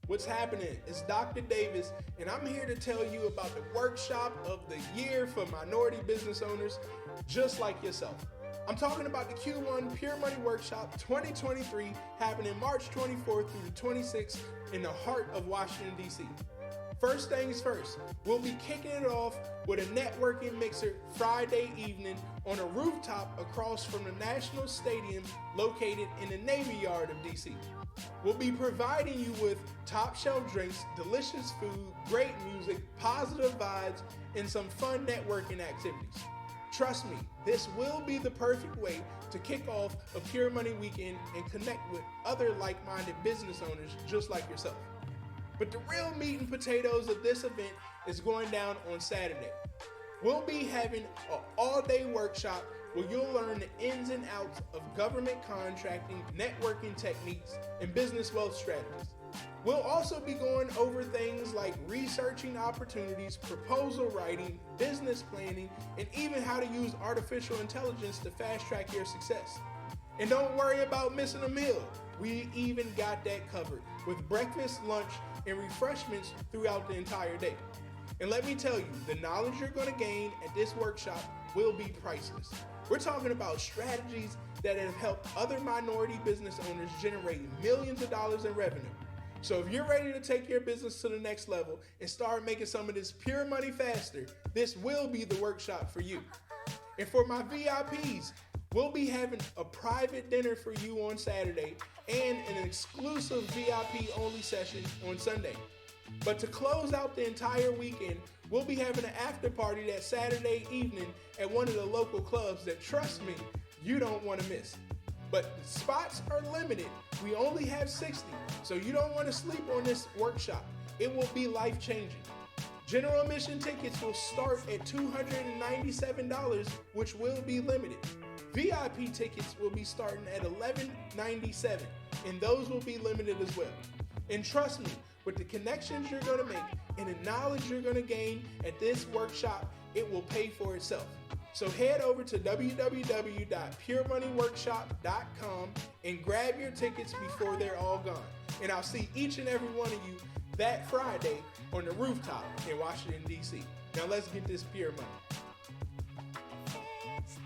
What's happening? It's Dr. Davis, and I'm here to tell you about the workshop of the year for minority business owners just like yourself. I'm talking about the Q1 Pure Money Workshop 2023 happening March 24th through the 26th in the heart of Washington, D.C. First things first, we'll be kicking it off with a networking mixer Friday evening on a rooftop across from the National Stadium located in the Navy Yard of DC. We'll be providing you with top shelf drinks, delicious food, great music, positive vibes, and some fun networking activities. Trust me, this will be the perfect way to kick off a Pure Money weekend and connect with other like-minded business owners just like yourself. But the real meat and potatoes of this event is going down on Saturday. We'll be having an all-day workshop where you'll learn the ins and outs of government contracting, networking techniques, and business wealth strategies. We'll also be going over things like researching opportunities, proposal writing, business planning, and even how to use artificial intelligence to fast-track your success. And don't worry about missing a meal. We even got that covered with breakfast, lunch, and refreshments throughout the entire day. And let me tell you, the knowledge you're going to gain at this workshop will be priceless. We're talking about strategies that have helped other minority business owners generate millions of dollars in revenue. So if you're ready to take your business to the next level and start making some of this pure money faster, this will be the workshop for you. And for my VIPs, we'll be having a private dinner for you on Saturday and an exclusive VIP only session on Sunday. But to close out the entire weekend, we'll be having an after party that Saturday evening at one of the local clubs that, trust me, you don't want to miss. But the spots are limited. We only have 60, so you don't want to sleep on this workshop. It will be life-changing. General admission tickets will start at $297, which will be limited. VIP tickets will be starting at $1197, and those will be limited as well. And trust me, with the connections you're going to make and the knowledge you're going to gain at this workshop, it will pay for itself. So head over to www.puremoneyworkshop.com and grab your tickets before they're all gone. And I'll see each and every one of you that Friday on the rooftop in Washington, D.C. Now let's get this pure money.